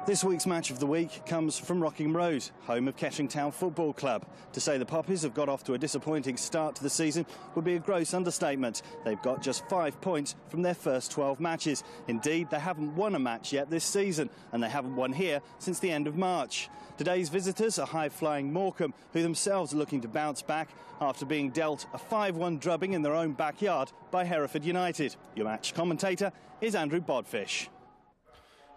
This week's match of the week comes from Rockingham Road, home of Kettering Town Football Club. To say the Poppies have got off to a disappointing start to the season would be a gross understatement. They've got just 5 points from their first 12 matches. Indeed, they haven't won a match yet this season, and they haven't won here since the end of March. Today's visitors are high-flying Morecambe, who themselves are looking to bounce back after being dealt a 5-1 drubbing in their own backyard by Hereford United. Your match commentator is Andrew Bodfish.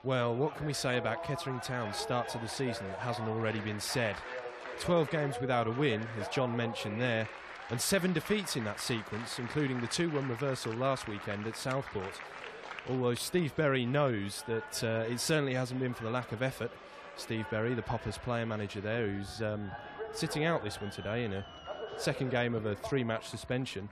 Well, what can we say about Kettering Town's start to the season that hasn't already been said? 12 games without a win, as John mentioned there, and 7 defeats in that sequence, including the 2-1 reversal last weekend at Southport. Although Steve Berry knows that it certainly hasn't been for the lack of effort. Steve Berry, the Poppies player manager there, who's sitting out this one today in a second game of a 3-match suspension.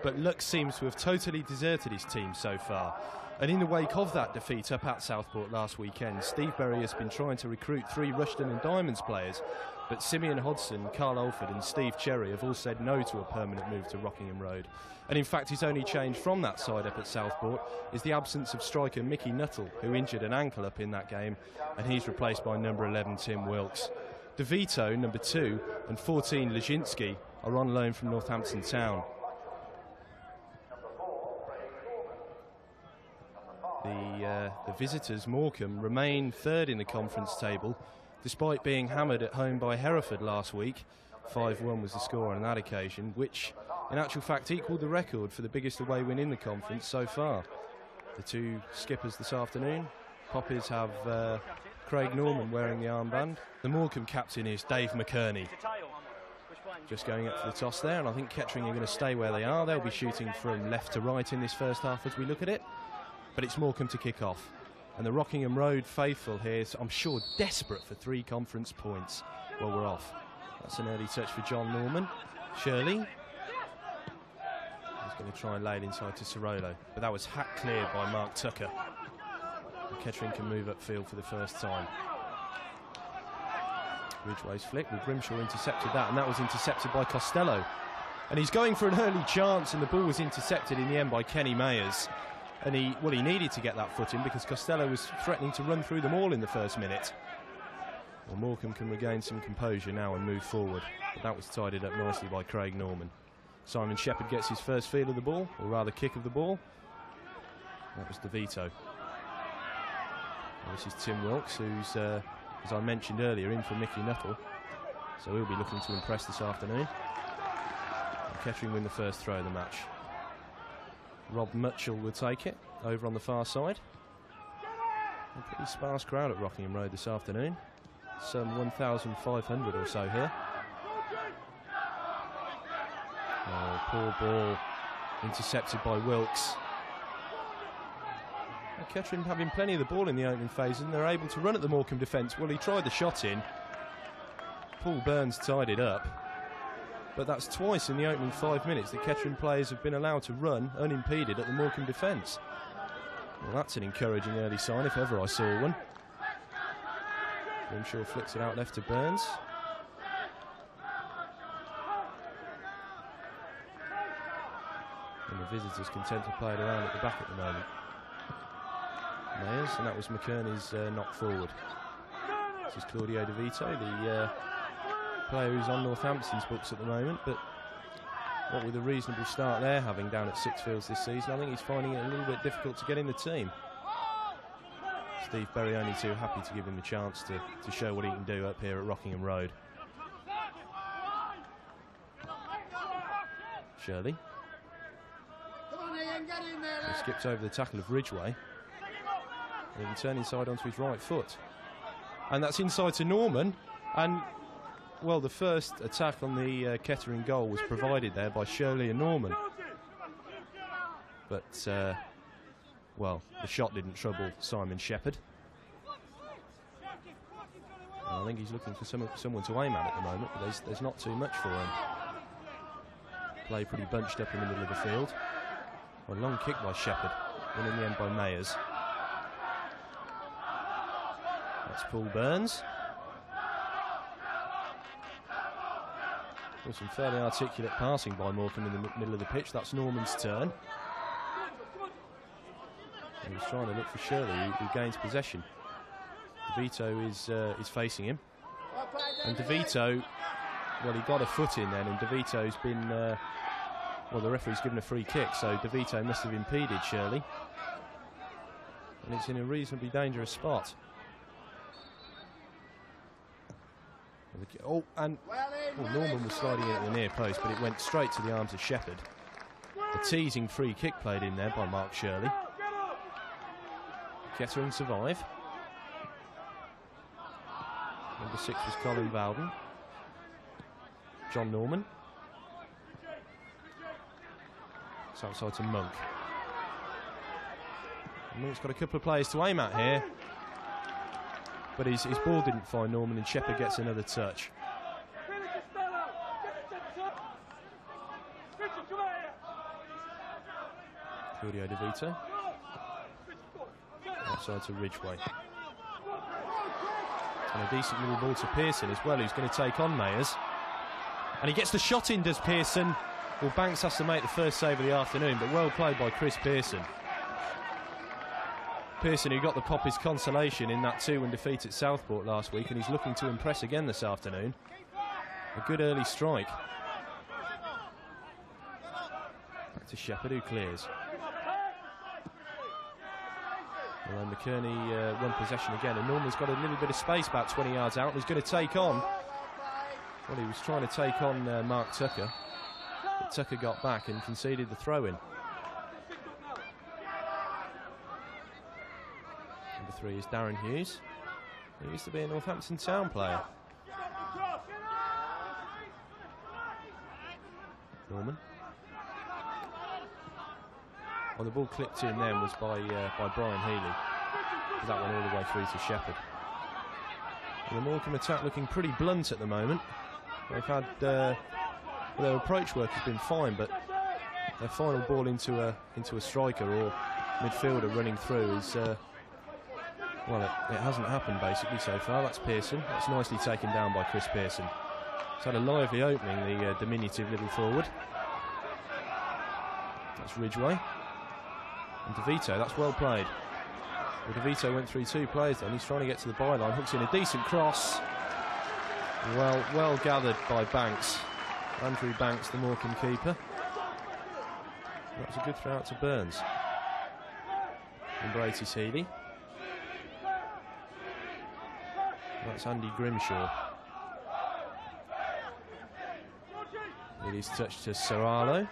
But luck seems to have totally deserted his team so far. And in the wake of that defeat up at Southport last weekend, Steve Berry has been trying to recruit 3 Rushden and Diamonds players, but Simeon Hodson, Carl Alford and Steve Cherry have all said no to a permanent move to Rockingham Road. And in fact, his only change from that side up at Southport is the absence of striker Mickey Nuttall, who injured an ankle up in that game, and he's replaced by number 11 Tim Wilkes. DeVito, number 2, and 14 Lezinski are on loan from Northampton Town. The visitors, Morecambe, remain third in the conference table, despite being hammered at home by Hereford last week. 5-1 was the score on that occasion, which in actual fact equalled the record for the biggest away win in the conference so far. The 2 skippers this afternoon. Poppies have Craig Norman wearing the armband. The Morecambe captain is Dave McKerney. Just going up for the toss there, and I think Kettering are going to stay where they are. They'll be shooting from left to right in this first half as we look at it. But it's Morecambe to kick off. And the Rockingham Road faithful here, I'm sure, desperate for 3 conference points. Well, we're off. That's an early touch for John Norman. Shirley. He's going to try and lay it inside to Cirolo. But that was hack cleared by Mark Tucker. And Kettering can move upfield for the first time. Ridgway's flick with Grimshaw intercepted that, and that was intercepted by Costello. And he's going for an early chance, and the ball was intercepted in the end by Kenny Mayers. And he needed to get that foot in because Costello was threatening to run through them all in the first minute. Well, Morecambe can regain some composure now and move forward. But that was tidied up nicely by Craig Norman. Simon Shepherd gets his first feel of the ball, or rather kick of the ball. That was DeVito. This is Tim Wilkes, who's, as I mentioned earlier, in for Mickey Nuttall. So he'll be looking to impress this afternoon. And Kettering win the first throw of the match. Rob Mutchell will take it over on the far side. A pretty sparse crowd at Rockingham Road this afternoon. Some 1,500 or so here. Oh, poor ball intercepted by Wilkes. Kettering having plenty of the ball in the opening phase, and they're able to run at the Morecambe defence. Well, he tried the shot in. Paul Burns tied it up. But that's twice in the opening 5 minutes that Kettering players have been allowed to run unimpeded at the Morecambe defence. Well, that's an encouraging early sign if ever I saw one. Grimshaw flicks it out left to Burns. And the visitors content to play it around at the back at the moment. Mayers, and that was McKerney's knock forward. This is Claudio DeVito, the player who's on Northampton's books at the moment, but what with a reasonable start they're having down at Sixfields this season, I think he's finding it a little bit difficult to get in the team. Steve Berry only too happy to give him a chance to show what he can do up here at Rockingham Road. Shirley. He skips over the tackle of Ridgway. He can turn inside onto his right foot. And that's inside to Norman, and well, the first attack on the Kettering goal was provided there by Shirley and Norman. But, well, the shot didn't trouble Simon Shepherd. And I think he's looking for someone to aim at the moment, but there's not too much for him. Play pretty bunched up in the middle of the field. Well, long kick by Shepherd, won in the end by Mayers. That's Paul Burns. Well, some fairly articulate passing by Morecambe in the middle of the pitch. That's Norman's turn. He was trying to look for Shirley, who gains possession. DeVito is facing him. And DeVito, well, he got a foot in then, and DeVito's been, well, the referee's given a free kick, so DeVito must have impeded Shirley. And it's in a reasonably dangerous spot. Oh, and Norman was sliding in at the near post, but it went straight to the arms of Shepherd. A teasing free kick played in there by Mark Shirley. Kettering survive. Number 6 was Colin Bowden. John Norman. It's outside to Monk. Monk's got a couple of players to aim at here, but his ball didn't find Norman, and Shepherd gets another touch. Claudio DeVito. Outside to Ridgway. And a decent little ball to Pearson as well, who's going to take on Mayers. And he gets the shot in, does Pearson. Well, Banks has to make the first save of the afternoon, but well played by Chris Pearson. Pearson, who got the Poppies consolation in that 2-1 defeat at Southport last week, and he's looking to impress again this afternoon. A good early strike. Back to Shepherd, who clears. Well, and McKerney won possession again, and Norman's got a little bit of space about 20 yards out, and he's going to take on, well, he was trying to take on Mark Tucker, but Tucker got back and conceded the throw-in. Number 3 is Darren Hughes. He used to be a Northampton Town player. Norman. Well, the ball clipped in then was by Brian Healy. That one all the way through to Shepherd. And the Morecambe attack looking pretty blunt at the moment. They've had their approach work has been fine, but their final ball into a striker or midfielder running through is well, it hasn't happened basically so far. That's Pearson. That's nicely taken down by Chris Pearson. It's had a lively opening, the diminutive little forward. That's Ridgway. And DeVito, that's well played. Well, DeVito went through 2 players then. He's trying to get to the byline. Hooks in a decent cross. Well gathered by Banks. Andrew Banks, the Morecambe keeper. That was a good throw out to Burns. Number 8 is Healy. That's Andy Grimshaw. It is touched to Serralo.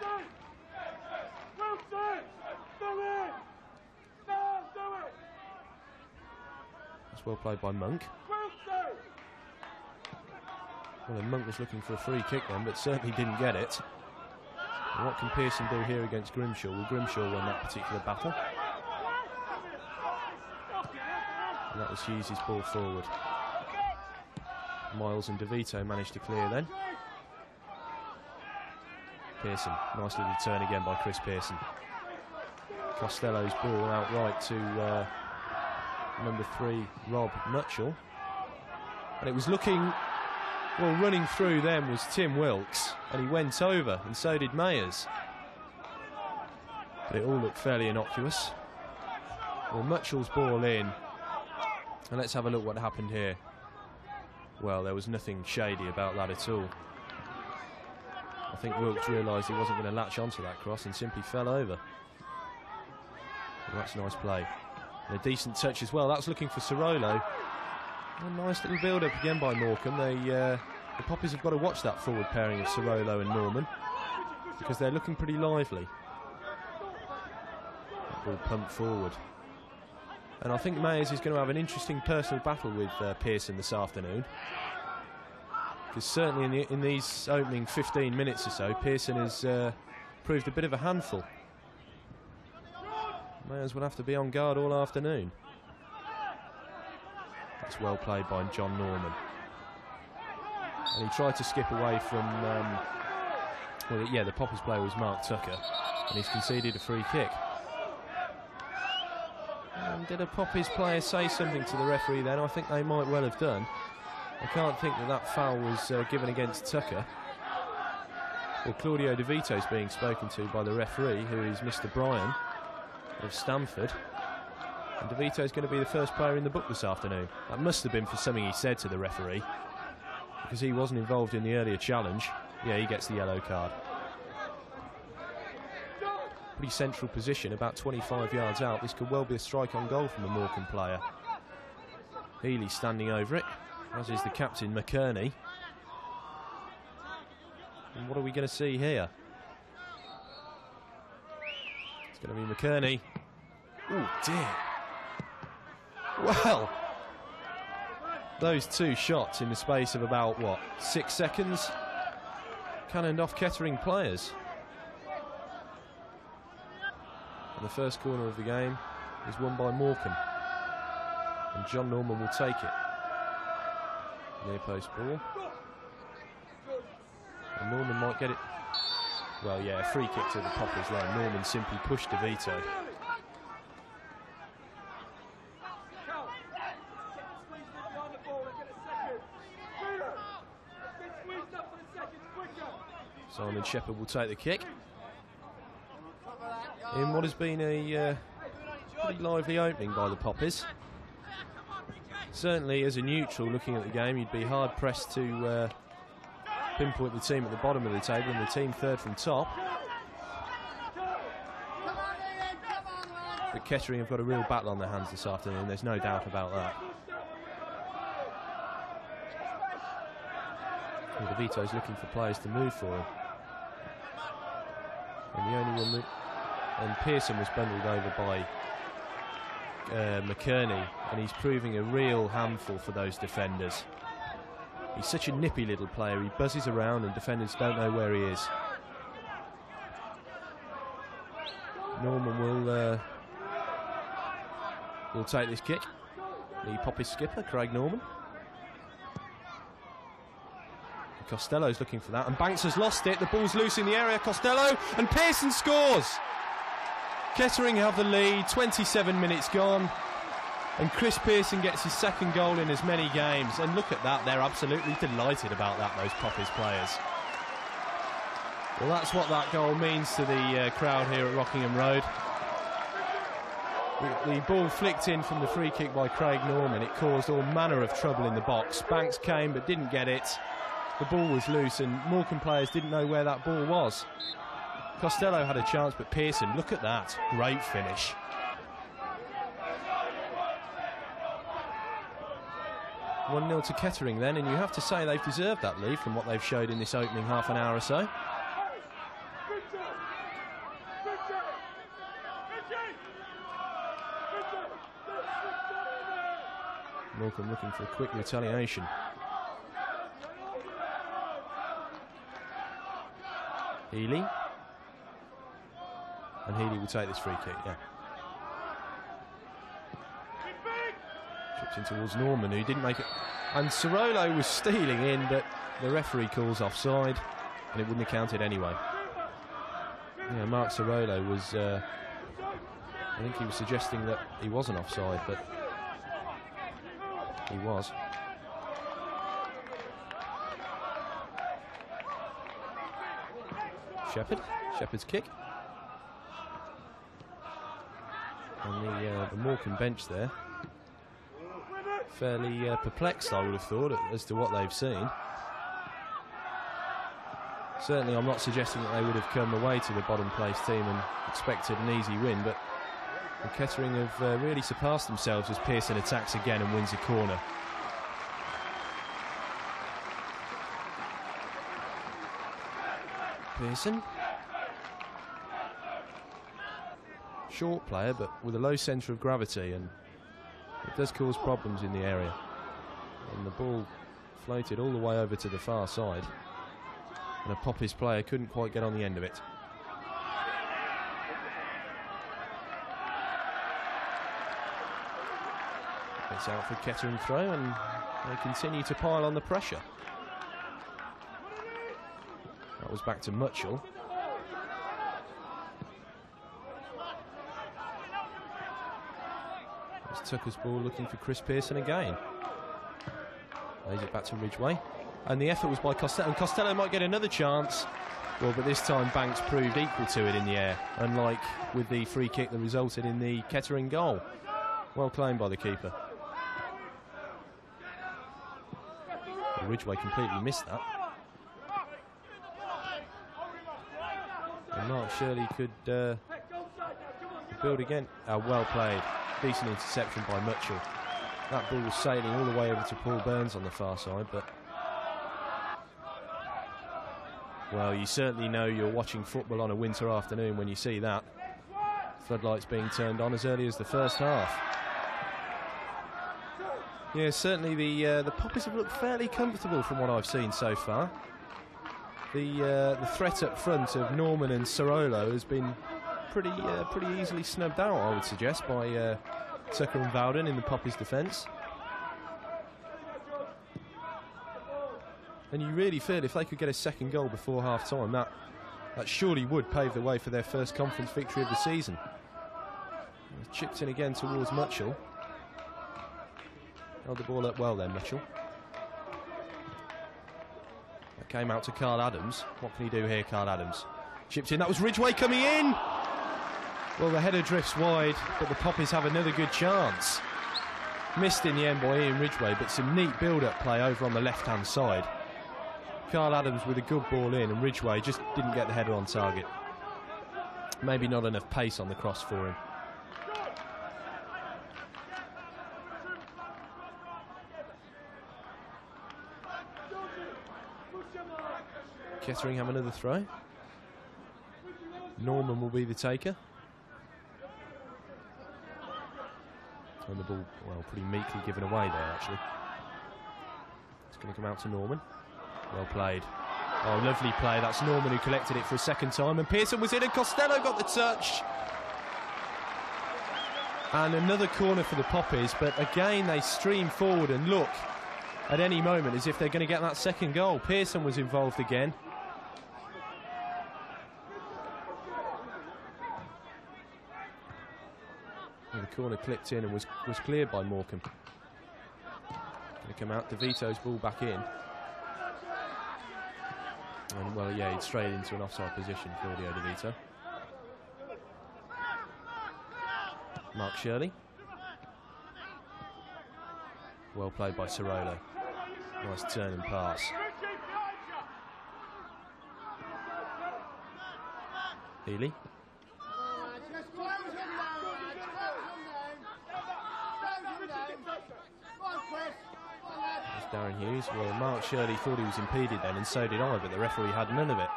That's well played by Monk. Well, Monk was looking for a free kick then, but certainly didn't get it. And what can Pearson do here against Grimshaw? Well, Grimshaw won that particular battle. And that was Hughes' ball forward. Miles and DeVito managed to clear then. Pearson, nice little turn again by Chris Pearson. Costello's ball outright to number 3, Rob Nutshall. And it was looking, well, running through them was Tim Wilkes, and he went over, and so did Mayers. But it all looked fairly innocuous. Well, Nutshall's ball in, and let's have a look what happened here. Well, there was nothing shady about that at all. I think Wilkes realised he wasn't going to latch onto that cross and simply fell over. Well, that's nice play. And a decent touch as well. That's looking for Serralo. A nice little build-up again by Morecambe. The Poppies have got to watch that forward pairing of Serralo and Norman, because they're looking pretty lively. That ball pumped forward. And I think Mayers is going to have an interesting personal battle with Pearson this afternoon. Because certainly in these opening 15 minutes or so, Pearson has proved a bit of a handful. Mayers will have to be on guard all afternoon. That's well played by John Norman. And he tried to skip away from, well, yeah, the Poppies player was Mark Tucker, and he's conceded a free kick. And did a Poppies player say something to the referee then? I think they might well have done. I can't think that foul was given against Tucker. Well, Claudio DeVito's being spoken to by the referee, who is Mr. Bryan of Stamford. And DeVito's going to be the first player in the book this afternoon. That must have been for something he said to the referee, because he wasn't involved in the earlier challenge. Yeah, he gets the yellow card. Pretty central position, about 25 yards out. This could well be a strike on goal from a Morecambe player. Healy standing over it, as is the captain, McKerney. And what are we going to see here? It's going to be McKerney. Oh dear. Well, those two shots in the space of about, what, 6 seconds? Cannoned off Kettering players. And the first corner of the game is won by Morecambe. And John Norman will take it. Near post ball. And Norman might get it. Well, yeah, a free kick to the Poppies line. Norman simply pushed DeVito. Simon Shepherd will take the kick. In what has been a pretty lively opening by the Poppies. Certainly, as a neutral looking at the game, you'd be hard-pressed to pinpoint the team at the bottom of the table and the team third from top. But Kettering have got a real battle on their hands this afternoon, there's no doubt about that. And DeVito's looking for players to move for him. And the only one and Pearson was bundled over by McKerney, and he's proving a real handful for those defenders. He's such a nippy little player, he buzzes around and defenders don't know where he is. Norman will take this kick. The Poppies skipper, Craig Norman. Costello's looking for that, and Banks has lost it. The ball's loose in the area. Costello, and Pearson scores. Kettering have the lead, 27 minutes gone, and Chris Pearson gets his second goal in as many games. And look at that, they're absolutely delighted about that, those Poppies players. Well, that's what that goal means to the crowd here at Rockingham Road. The ball flicked in from the free kick by Craig Norman. It caused all manner of trouble in the box. Banks came but didn't get it. The ball was loose and Morecambe players didn't know where that ball was. Costello had a chance, but Pearson, look at that, great finish. (1-0) to Kettering then, and you have to say they've deserved that lead from what they've showed in this opening half an hour or so. Morecambe looking for a quick retaliation. Healy. And Healy will take this free kick, yeah. Chips in towards Norman, who didn't make it. And Cirolo was stealing in, but the referee calls offside, and it wouldn't have counted anyway. Yeah, Mark Cirolo was, I think he was suggesting that he wasn't offside, but he was. Shepherd's kick. And the Morecambe bench there, fairly perplexed, I would have thought, as to what they've seen. Certainly I'm not suggesting that they would have come away to the bottom place team and expected an easy win, but Kettering have really surpassed themselves as Pearson attacks again and wins a corner. Pearson. Short player, but with a low centre of gravity, and it does cause problems in the area. And the ball floated all the way over to the far side, and a Poppies player couldn't quite get on the end of it. It's out for Kettering throw, and they continue to pile on the pressure. That was back to Mutchell. It's Tucker's ball looking for Chris Pearson again. Lays it back to Ridgway. And the effort was by Costello. And Costello might get another chance. Well, but this time Banks proved equal to it in the air, unlike with the free kick that resulted in the Kettering goal. Well claimed by the keeper. Ridgway completely missed that. And Mark Shirley could build again. Well played. Decent interception by Mitchell. That ball was sailing all the way over to Paul Burns on the far side, but... Well, you certainly know you're watching football on a winter afternoon when you see that. Floodlights being turned on as early as the first half. Yeah, certainly the Poppies have looked fairly comfortable from what I've seen so far. The threat up front of Norman and Sorolo has been pretty easily snubbed out, I would suggest, by Tucker and Bowden in the Poppies' defence. And you really feel if they could get a second goal before half-time, that surely would pave the way for their first conference victory of the season. Chipped in again towards Mitchell. Held the ball up well then, Mitchell. That came out to Carl Adams. What can he do here, Carl Adams? Chipped in, that was Ridgway coming in! Well, the header drifts wide, but the Poppies have another good chance. Missed in the end by Ian Ridgway, but some neat build-up play over on the left-hand side. Carl Adams with a good ball in, and Ridgway just didn't get the header on target. Maybe not enough pace on the cross for him. Kettering have another throw. Norman will be the taker. And the ball, well, pretty meekly given away there, actually. It's going to come out to Norman. Well played. Oh, lovely play. That's Norman who collected it for a second time. And Pearson was in and Costello got the touch. And another corner for the Poppies. But again, they stream forward and look at any moment as if they're going to get that second goal. Pearson was involved again. And the corner clipped in and was cleared by Morecambe. Going to come out. DeVito's ball back in. And well, yeah, he'd strayed into an offside position, Claudio DeVito. Mark Shirley. Well played by Sorolo. Nice turn and pass. Healy. Darren Hughes. Well, Mark Shirley thought he was impeded then, and so did I, but the referee had none of it.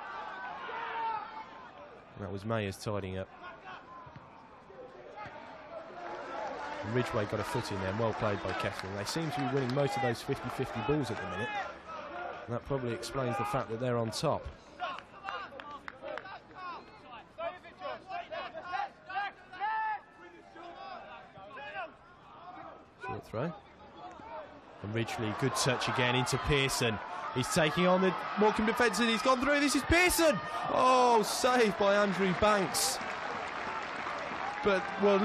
And that was Mayers tidying up. And Ridgway got a foot in there, and well played by Kettering. They seem to be winning most of those 50-50 balls at the minute. And that probably explains the fact that they're on top. Short throw. And Ridgely, good touch again into Pearson. He's taking on the Morecambe defence and he's gone through. This is Pearson! Oh, saved by Andrew Banks. But, well,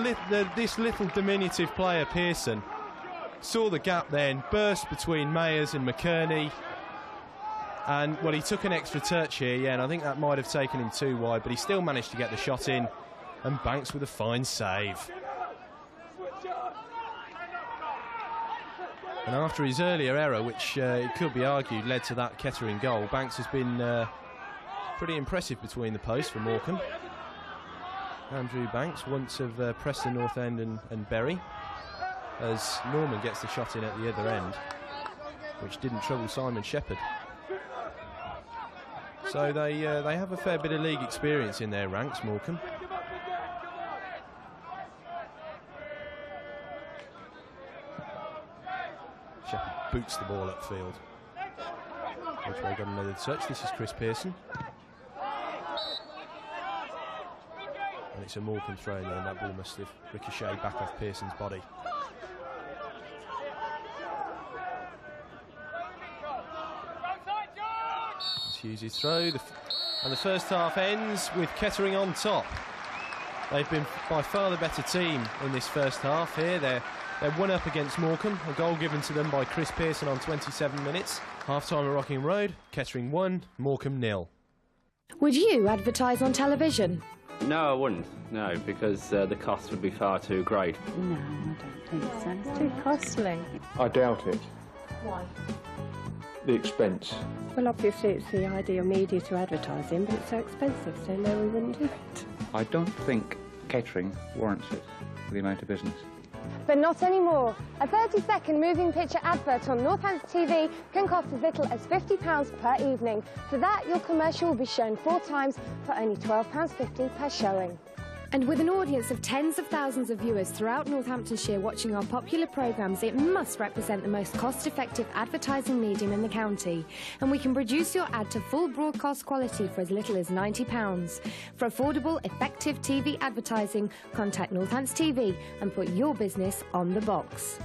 this little diminutive player, Pearson, saw the gap then, burst between Mayers and McKerney. And, well, he took an extra touch here, yeah, and I think that might have taken him too wide, but he still managed to get the shot in. And Banks with a fine save. And after his earlier error, which it could be argued led to that Kettering goal, Banks has been pretty impressive between the posts for Morecambe. Andrew Banks, once of Preston North End and Bury, as Norman gets the shot in at the other end, which didn't trouble Simon Shepherd. So they have a fair bit of league experience in their ranks, Morecambe. Shepherd boots the ball upfield. Ridgway got another touch. This is Chris Pearson. And it's a Morecambe throw there, and that ball must have ricocheted back off Pearson's body. It's Hughes' throw. And the first half ends with Kettering on top. They've been by far the better team in this first half here. They're one up against Morecambe, a goal given to them by Chris Pearson on 27 minutes. Half-time at Rockingham Road, Kettering 1, Morecambe 0. Would you advertise on television? No, I wouldn't. No, because the cost would be far too great. No, I don't think so. It's too costly. I doubt it. Why? The expense. Well, obviously it's the ideal media to advertise in, but it's so expensive, so no, we wouldn't do it. I don't think Kettering warrants it for the amount of business. But not anymore. A 30-second moving picture advert on Northampton TV can cost as little as £50 per evening. For that, your commercial will be shown 4 times for only £12.50 per showing. And with an audience of tens of thousands of viewers throughout Northamptonshire watching our popular programmes, it must represent the most cost-effective advertising medium in the county. And we can produce your ad to full broadcast quality for as little as £90. For affordable, effective TV advertising, contact Northampton TV and put your business on the box.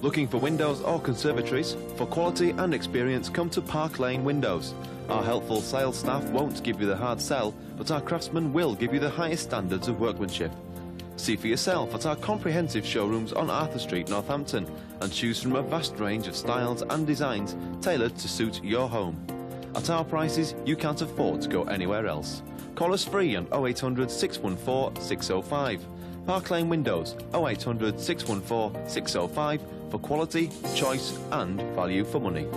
Looking for windows or conservatories? For quality and experience, come to Park Lane Windows. Our helpful sales staff won't give you the hard sell, but our craftsmen will give you the highest standards of workmanship. See for yourself at our comprehensive showrooms on Arthur Street, Northampton, and choose from a vast range of styles and designs tailored to suit your home. At our prices, you can't afford to go anywhere else. Call us free on 0800 614 605. Park Lane Windows, 0800 614 605 for quality, choice and value for money.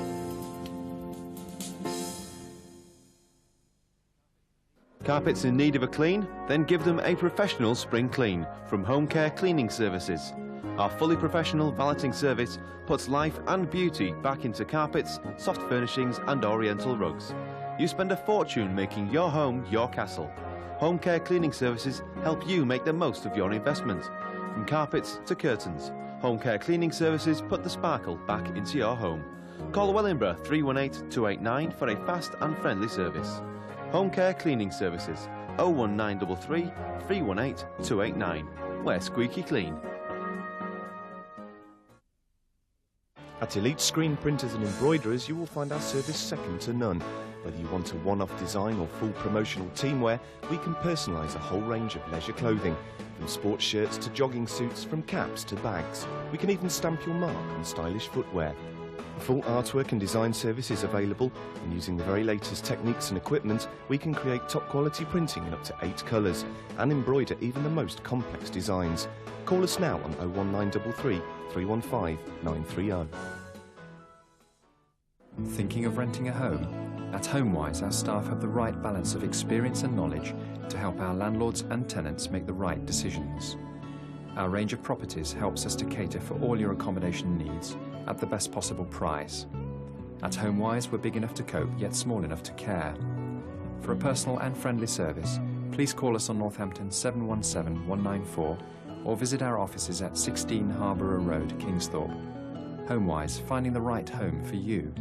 Carpets in need of a clean? Then give them a professional spring clean from Home Care Cleaning Services. Our fully professional valeting service puts life and beauty back into carpets, soft furnishings and oriental rugs. You spend a fortune making your home your castle. Home Care Cleaning Services help you make the most of your investment. From carpets to curtains, Home Care Cleaning Services put the sparkle back into your home. Call Wellingborough 318 289 for a fast and friendly service. Home Care Cleaning Services, 01933 318 289. We're squeaky clean. At Elite Screen Printers and Embroiderers, you will find our service second to none. Whether you want a one-off design or full promotional teamwear, we can personalise a whole range of leisure clothing, from sports shirts to jogging suits, from caps to bags. We can even stamp your mark on stylish footwear. A full artwork and design service is available, and using the very latest techniques and equipment, we can create top-quality printing in up to 8 colours and embroider even the most complex designs. Call us now on 01933 315 930. Thinking of renting a home? At HomeWise, our staff have the right balance of experience and knowledge to help our landlords and tenants make the right decisions. Our range of properties helps us to cater for all your accommodation needs at the best possible price. At HomeWise, we're big enough to cope, yet small enough to care. For a personal and friendly service, please call us on Northampton 717 194 or visit our offices at 16 Harborough Road, Kingsthorpe. HomeWise, finding the right home for you.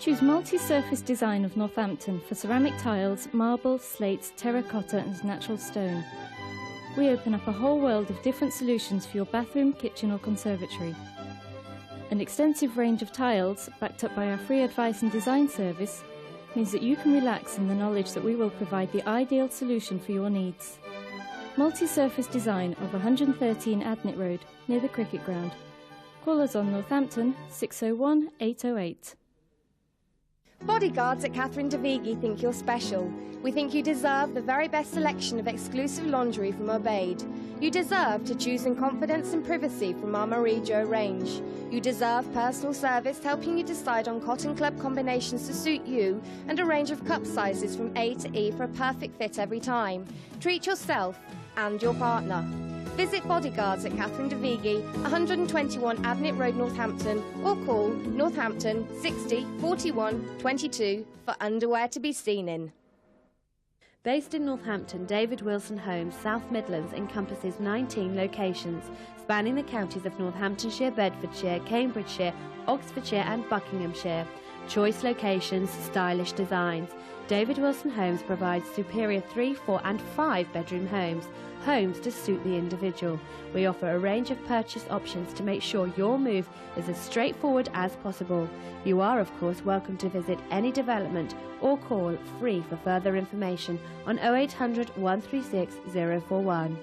Choose multi-surface design of Northampton for ceramic tiles, marble, slates, terracotta and natural stone. We open up a whole world of different solutions for your bathroom, kitchen or conservatory. An extensive range of tiles, backed up by our free advice and design service, means that you can relax in the knowledge that we will provide the ideal solution for your needs. Multi-surface design of 113 Adnet Road, near the cricket ground. Call us on Northampton 601 808. Bodyguards at Catherine de Vigny think you're special. We think you deserve the very best selection of exclusive lingerie from Obeyed. You deserve to choose in confidence and privacy from our Marie Jo range. You deserve personal service helping you decide on cotton club combinations to suit you and a range of cup sizes from A to E for a perfect fit every time. Treat yourself and your partner. Visit Bodyguards at Catherine de Vigny, 121 Adnet Road, Northampton, or call Northampton 60 41 22 for underwear to be seen in. Based in Northampton, David Wilson Homes, South Midlands encompasses 19 locations, spanning the counties of Northamptonshire, Bedfordshire, Cambridgeshire, Oxfordshire and Buckinghamshire. Choice locations, stylish designs. David Wilson Homes provides superior 3, 4 and 5 bedroom homes to suit the individual. We offer a range of purchase options to make sure your move is as straightforward as possible. You are of course welcome to visit any development or call free for further information on 0800 136 041.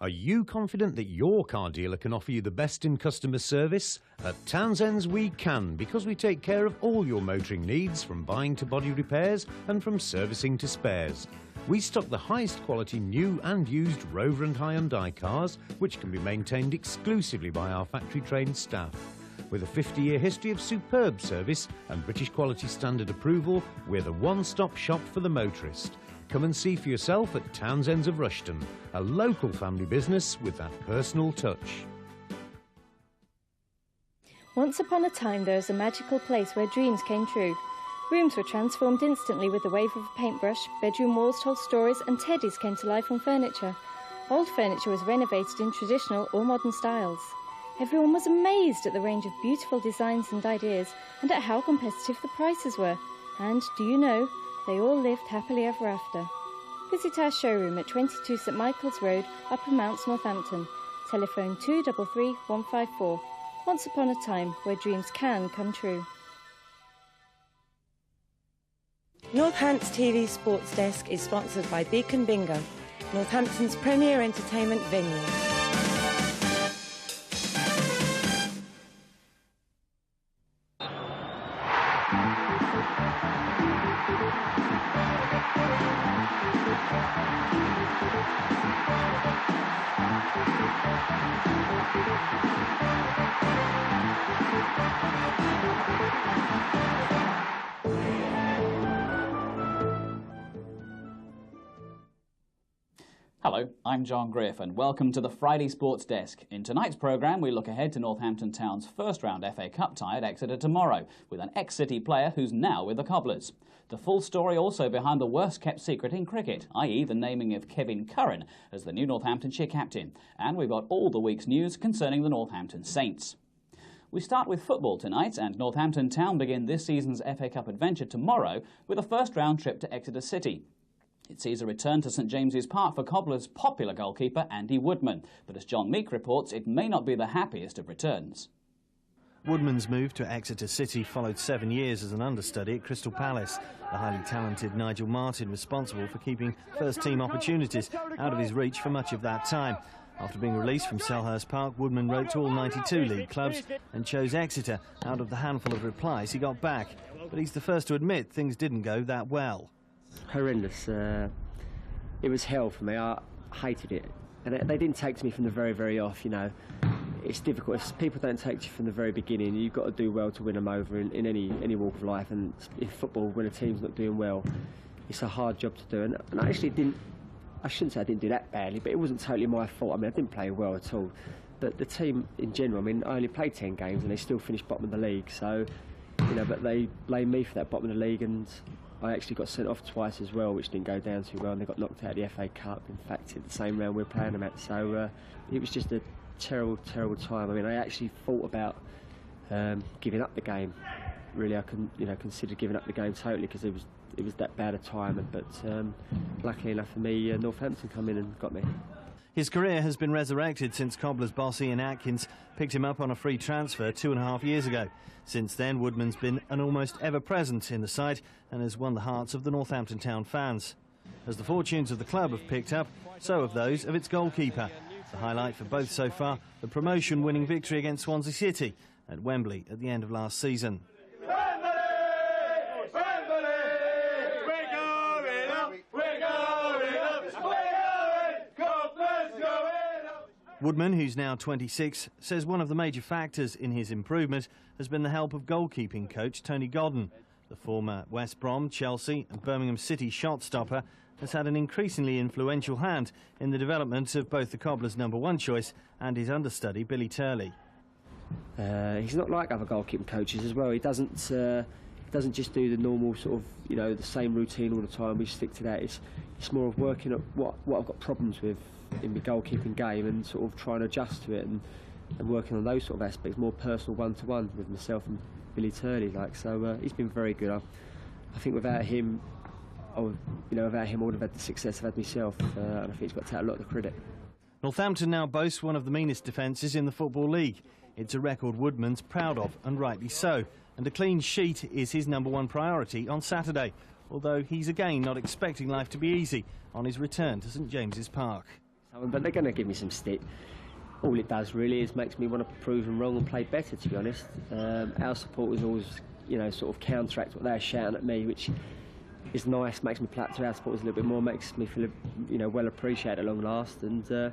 Are you confident that your car dealer can offer you the best in customer service? At Townsend's we can, because we take care of all your motoring needs, from buying to body repairs and from servicing to spares. We stock the highest quality new and used Rover and Hyundai cars, which can be maintained exclusively by our factory-trained staff. With a 50-year history of superb service and British quality standard approval, we're the one-stop shop for the motorist. Come and see for yourself at Townsend's of Rushton, a local family business with that personal touch. Once upon a time there was a magical place where dreams came true. Rooms were transformed instantly with the wave of a paintbrush, bedroom walls told stories and teddies came to life on furniture. Old furniture was renovated in traditional or modern styles. Everyone was amazed at the range of beautiful designs and ideas and at how competitive the prices were. And, do you know, they all lived happily ever after. Visit our showroom at 22 St Michael's Road, Upper Mounts, Northampton. Telephone 233 154. Once upon a time where dreams can come true. Northants TV Sports Desk is sponsored by Beacon Bingo, Northampton's premier entertainment venue. Hello, I'm John Griff and welcome to the Friday Sports Desk. In tonight's programme we look ahead to Northampton Town's first round FA Cup tie at Exeter tomorrow with an ex-City player who's now with the Cobblers. The full story also behind the worst kept secret in cricket, i.e. the naming of Kevin Curran as the new Northamptonshire captain. And we've got all the week's news concerning the Northampton Saints. We start with football tonight, and Northampton Town begin this season's FA Cup adventure tomorrow with a first round trip to Exeter City. It sees a return to St James's Park for Cobblers' popular goalkeeper Andy Woodman, but as John Meek reports, it may not be the happiest of returns. Woodman's move to Exeter City followed 7 years as an understudy at Crystal Palace. The highly talented Nigel Martin responsible for keeping first-team opportunities out of his reach for much of that time. After being released from Selhurst Park, Woodman wrote to all 92 league clubs and chose Exeter out of the handful of replies he got back. But he's the first to admit things didn't go that well. Horrendous. It was hell for me. I hated it. And they didn't take to me from the very, very off, you know. It's difficult. If people don't take to you from the very beginning, you've got to do well to win them over in any walk of life. And in football, when a team's not doing well, it's a hard job to do. And I actually didn't, I shouldn't say I didn't do that badly, but it wasn't totally my fault. I mean, I didn't play well at all. But the team in general, I mean, I only played 10 games and they still finished bottom of the league. So, you know, but they blame me for that bottom of the league, and I actually got sent off twice as well, which didn't go down too well, and they got knocked out of the FA Cup. In fact, in the same round we were playing them at. So it was just a terrible, terrible time. I mean, I actually thought about giving up the game. Really, I can consider giving up the game totally because it was that bad a time. But luckily enough for me, Northampton come in and got me. His career has been resurrected since Cobblers boss Ian Atkins picked him up on a free transfer 2.5 years ago. Since then, Woodman's been an almost ever-present in the side and has won the hearts of the Northampton Town fans. As the fortunes of the club have picked up, so have those of its goalkeeper. The highlight for both so far, the promotion-winning victory against Swansea City at Wembley at the end of last season. Woodman, who's now 26, says one of the major factors in his improvement has been the help of goalkeeping coach Tony Godden. The former West Brom, Chelsea and Birmingham City shot stopper has had an increasingly influential hand in the development of both the Cobblers' #1 choice and his understudy Billy Turley. He's not like other goalkeeping coaches as well. He doesn't just do the normal sort of, the same routine all the time. We stick to that. It's more of working at what I've got problems with in the goalkeeping game and sort of trying to adjust to it and working on those sort of aspects, more personal one-to-one with myself and Billy Turley. So he's been very good. I think without him, I would have had the success I've had myself, and I think he's got to take a lot of the credit. Northampton now boasts one of the meanest defences in the Football League. It's a record Woodman's proud of, and rightly so. And a clean sheet is his #1 priority on Saturday, although he's again not expecting life to be easy on his return to St James's Park. But they're going to give me some stick. All it does really is makes me want to prove them wrong and play better, to be honest. Our supporters always, sort of counteract what they're shouting at me, which is nice, makes me play to our supporters a little bit more, makes me feel, well appreciated at long last. And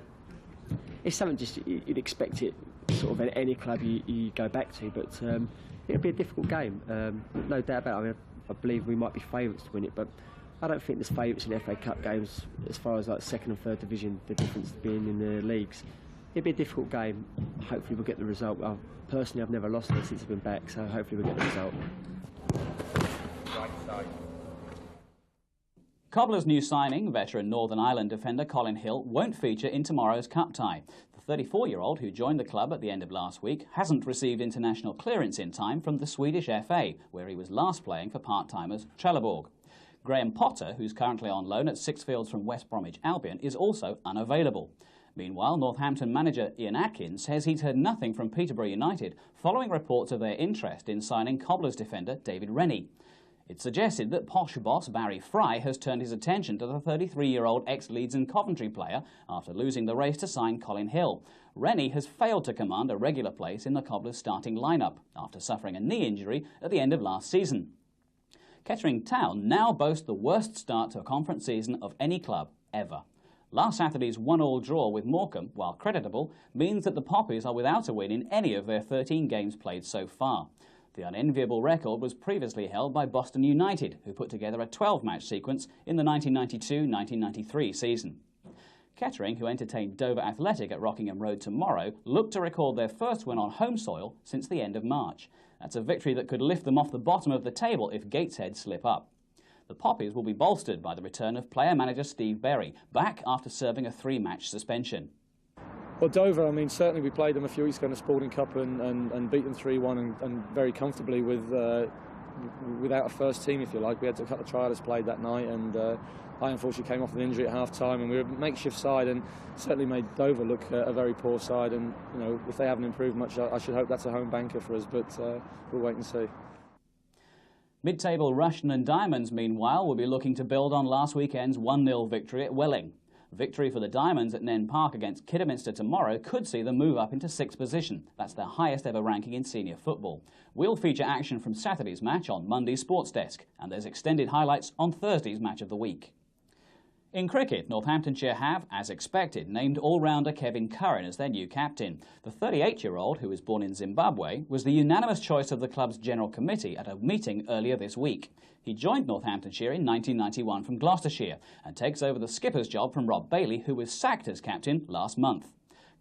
it's something just you'd expect it sort of at any club you go back to, but it'll be a difficult game, no doubt about it. I mean, I believe we might be favourites to win it, but I don't think there's favourites in FA Cup games as far as like 2nd and 3rd division, the difference being in the leagues. It'll be a difficult game. Hopefully we'll get the result. Personally, I've never lost it since I've been back, so hopefully we'll get the result. Cobblers' new signing, veteran Northern Ireland defender Colin Hill, won't feature in tomorrow's cup tie. The 34-year-old, who joined the club at the end of last week, hasn't received international clearance in time from the Swedish FA, where he was last playing for part-timers Trelleborg. Graham Potter, who's currently on loan at Sixfields from West Bromwich Albion, is also unavailable. Meanwhile, Northampton manager Ian Atkins says he's heard nothing from Peterborough United following reports of their interest in signing Cobblers defender David Rennie. It's suggested that posh boss Barry Fry has turned his attention to the 33-year-old ex-Leeds and Coventry player after losing the race to sign Colin Hill. Rennie has failed to command a regular place in the Cobblers' starting lineup after suffering a knee injury at the end of last season. Kettering Town now boast the worst start to a conference season of any club ever. Last Saturday's 1-1 draw with Morecambe, while creditable, means that the Poppies are without a win in any of their 13 games played so far. The unenviable record was previously held by Boston United, who put together a 12-match sequence in the 1992-1993 season. Kettering, who entertained Dover Athletic at Rockingham Road tomorrow, look to record their first win on home soil since the end of March. That's a victory that could lift them off the bottom of the table if Gateshead slip up. The Poppies will be bolstered by the return of player-manager Steve Berry, back after serving a 3-match suspension. Well, Dover, I mean, certainly we played them a few weeks ago in the Sporting Cup and beat them 3-1 and very comfortably without a first team, if you like. We had a couple of trialists played that night, and I unfortunately came off with an injury at half-time, and we were a makeshift side and certainly made Dover look a very poor side. And, if they haven't improved much, I should hope that's a home banker for us, but we'll wait and see. Mid-table Rushden and Diamonds, meanwhile, will be looking to build on last weekend's 1-0 victory at Welling. Victory for the Diamonds at Nen Park against Kidderminster tomorrow could see them move up into 6th position. That's their highest ever ranking in senior football. We'll feature action from Saturday's match on Monday's Sports Desk, and there's extended highlights on Thursday's match of the week. In cricket, Northamptonshire have, as expected, named all-rounder Kevin Curran as their new captain. The 38-year-old, who was born in Zimbabwe, was the unanimous choice of the club's general committee at a meeting earlier this week. He joined Northamptonshire in 1991 from Gloucestershire and takes over the skipper's job from Rob Bailey, who was sacked as captain last month.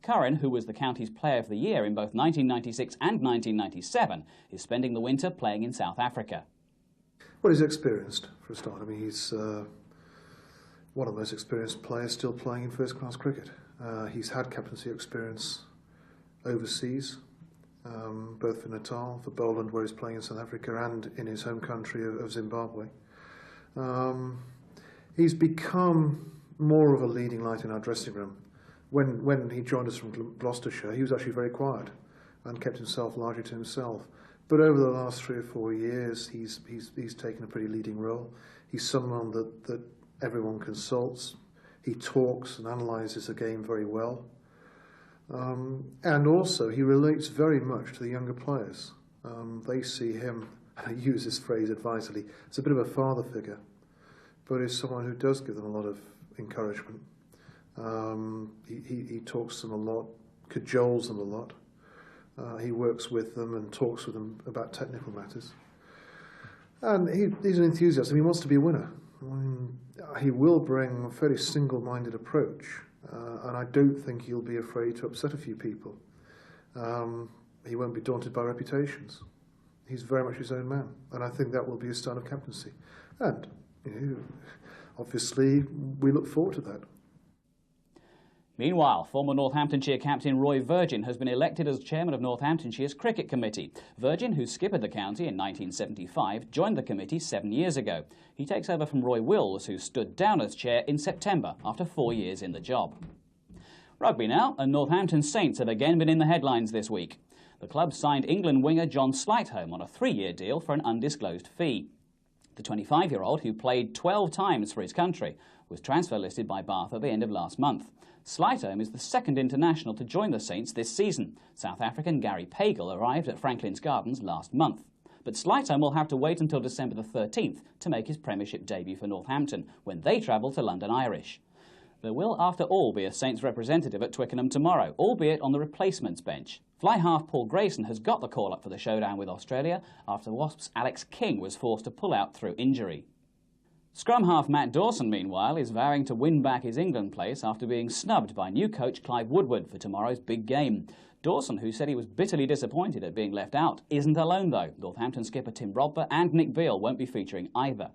Curran, who was the county's Player of the Year in both 1996 and 1997, is spending the winter playing in South Africa. Well, he's experienced, for a start. I mean, he's one of the most experienced players still playing in first-class cricket. He's had captaincy experience overseas, both for Natal, for Boland, where he's playing in South Africa, and in his home country of Zimbabwe. He's become more of a leading light in our dressing room. When he joined us from Gloucestershire, he was actually very quiet and kept himself largely to himself. But over the last 3 or 4 years, he's taken a pretty leading role. He's someone that everyone consults. He talks and analyses the game very well. And also, he relates very much to the younger players. They see him, and I use this phrase advisedly, as a bit of a father figure, but is someone who does give them a lot of encouragement. He talks to them a lot, cajoles them a lot. He works with them and talks with them about technical matters. And he's an enthusiast, and he wants to be a winner. He will bring a fairly single-minded approach, and I don't think he'll be afraid to upset a few people. He won't be daunted by reputations. He's very much his own man, and I think that will be his style of captaincy. And obviously, we look forward to that. Meanwhile, former Northamptonshire captain Roy Virgin has been elected as chairman of Northamptonshire's cricket committee. Virgin, who skippered the county in 1975, joined the committee 7 years ago. He takes over from Roy Wills, who stood down as chair in September after 4 years in the job. Rugby now, and Northampton Saints have again been in the headlines this week. The club signed England winger John Slightholme on a 3-year deal for an undisclosed fee. The 25-year-old, who played 12 times for his country, was transfer listed by Bath at the end of last month. Slightholme is the second international to join the Saints this season. South African Gary Pagel arrived at Franklin's Gardens last month. But Slightholme will have to wait until December the 13th to make his Premiership debut for Northampton, when they travel to London Irish. There will, after all, be a Saints representative at Twickenham tomorrow, albeit on the replacements bench. Fly half Paul Grayson has got the call-up for the showdown with Australia after Wasps' Alex King was forced to pull out through injury. Scrum half Matt Dawson, meanwhile, is vowing to win back his England place after being snubbed by new coach Clive Woodward for tomorrow's big game. Dawson, who said he was bitterly disappointed at being left out, isn't alone though. Northampton skipper Tim Rodber and Nick Beale won't be featuring either.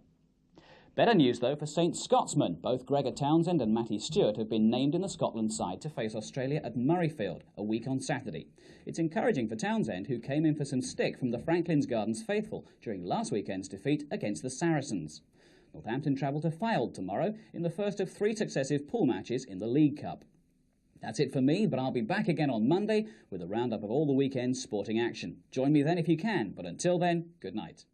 Better news though for Saints Scotsmen. Both Gregor Townsend and Matty Stewart have been named in the Scotland side to face Australia at Murrayfield a week on Saturday. It's encouraging for Townsend, who came in for some stick from the Franklin's Gardens faithful during last weekend's defeat against the Saracens. Northampton travel to Fylde tomorrow in the first of 3 successive pool matches in the League Cup. That's it for me, but I'll be back again on Monday with a roundup of all the weekend's sporting action. Join me then if you can, but until then, good night.